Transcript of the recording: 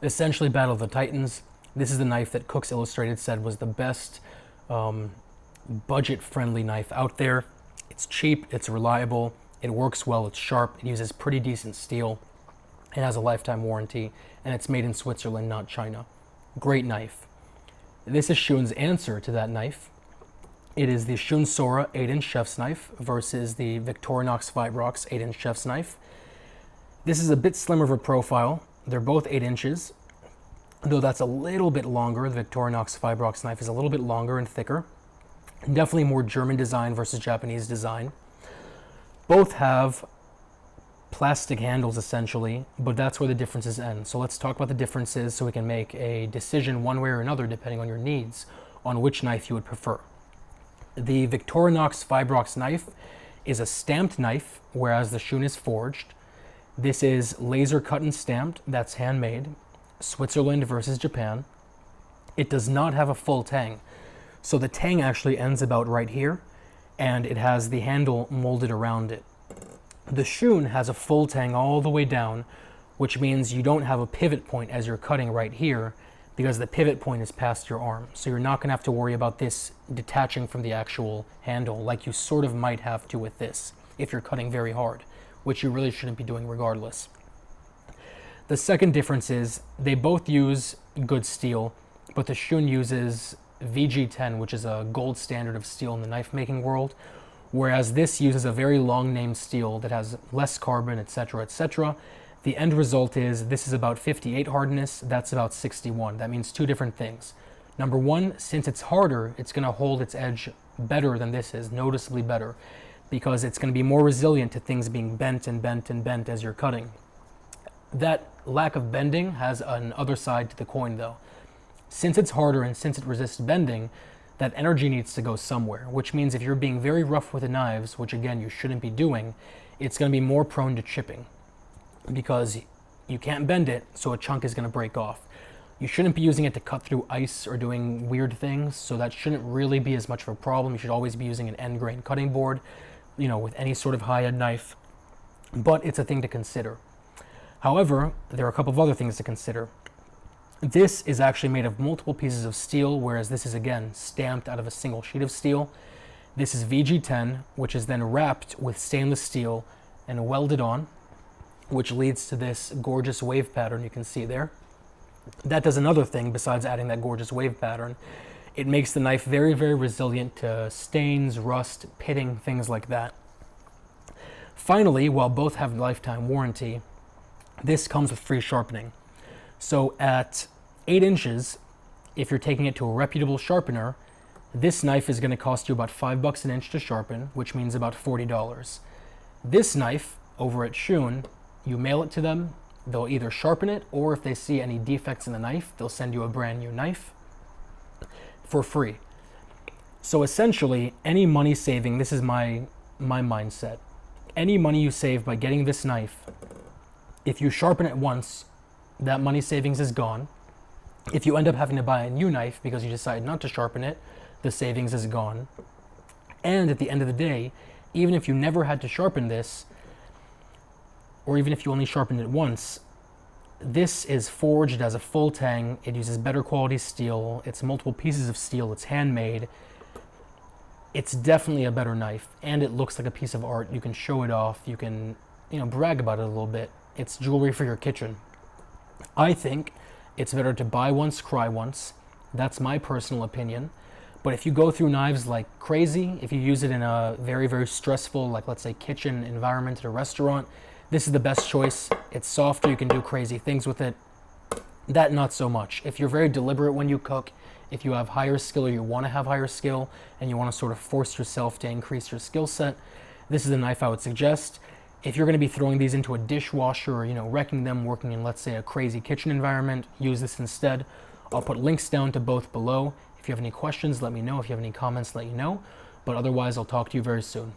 Essentially, Battle of the Titans. This is the knife that Cooks Illustrated said was the best budget-friendly knife out there. It's cheap, it's reliable, it works well, it's sharp, it uses pretty decent steel, it has a lifetime warranty, and it's made in Switzerland, not China. Great knife. This is Shun's answer to that knife. It is the Shun Sora 8-inch chef's knife versus the Victorinox Fibrox 8-inch chef's knife. This is a bit slimmer of a profile. They're both 8 inches, though that's a little bit longer. The Victorinox Fibrox knife is a little bit longer and thicker. Definitely more German design versus Japanese design. Both have plastic handles essentially, but that's where the differences end. So let's talk about the differences so we can make a decision one way or another depending on your needs on which knife you would prefer. The Victorinox Fibrox knife is a stamped knife, whereas the Shun is forged. This is laser cut and stamped, that's handmade. Switzerland versus Japan. It does not have a full tang. So the tang actually ends about right here, and it has the handle molded around it. The Shun has a full tang all the way down, which means you don't have a pivot point as you're cutting right here, because the pivot point is past your arm. So you're not going to have to worry about this detaching from the actual handle like you sort of might have to with this if you're cutting very hard, which you really shouldn't be doing regardless. The second difference is they both use good steel, but the Shun uses VG10, which is a gold standard of steel in the knife making world, whereas this uses a very long named steel that has less carbon, etc., etc. The end result is this is about 58 hardness, that's about 61. That means two different things. Number one, since it's harder, it's going to hold its edge better than this is, noticeably better, because it's going to be more resilient to things being bent and bent and bent as you're cutting. That lack of bending has an other side to the coin though. Since it's harder and since it resists bending, that energy needs to go somewhere, which means if you're being very rough with the knives, which again you shouldn't be doing, it's going to be more prone to chipping, because you can't bend it, so a chunk is going to break off. You shouldn't be using it to cut through ice or doing weird things, so that shouldn't really be as much of a problem. You should always be using an end grain cutting board, with any sort of high-end knife, but it's a thing to consider. However, there are a couple of other things to consider. This is actually made of multiple pieces of steel, whereas this is again stamped out of a single sheet of steel. This is VG10, which is then wrapped with stainless steel and welded on, which leads to this gorgeous wave pattern you can see there. That does another thing besides adding that gorgeous wave pattern. It makes the knife very, very resilient to stains, rust, pitting, things like that. Finally, while both have lifetime warranty, this comes with free sharpening. So at 8 inches, if you're taking it to a reputable sharpener, this knife is going to cost you about $5 an inch to sharpen, which means about $40. This knife over at Shun, you mail it to them, they'll either sharpen it, or if they see any defects in the knife, they'll send you a brand new knife for free. So essentially, any money saving, this is my mindset, any money you save by getting this knife, if you sharpen it once, that money savings is gone. If you end up having to buy a new knife because you decide not to sharpen it, the savings is gone. And at the end of the day, even if you never had to sharpen this, or even if you only sharpened it once, this is forged as a full tang. It uses better quality steel. It's multiple pieces of steel. It's handmade. It's definitely a better knife, and it looks like a piece of art. You can show it off. You can, brag about it a little bit. It's jewelry for your kitchen. I think it's better to buy once, cry once. That's my personal opinion. But if you go through knives like crazy, if you use it in a very, very stressful, like let's say kitchen environment at a restaurant, this is the best choice. It's softer, you can do crazy things with it. That not so much. If you're very deliberate when you cook, if you have higher skill or you want to have higher skill and you want to sort of force yourself to increase your skill set, this is a knife I would suggest. If you're going to be throwing these into a dishwasher or, wrecking them, working in, let's say, a crazy kitchen environment, use this instead. I'll put links down to both below. If you have any questions, let me know. If you have any comments, let me know. But otherwise, I'll talk to you very soon.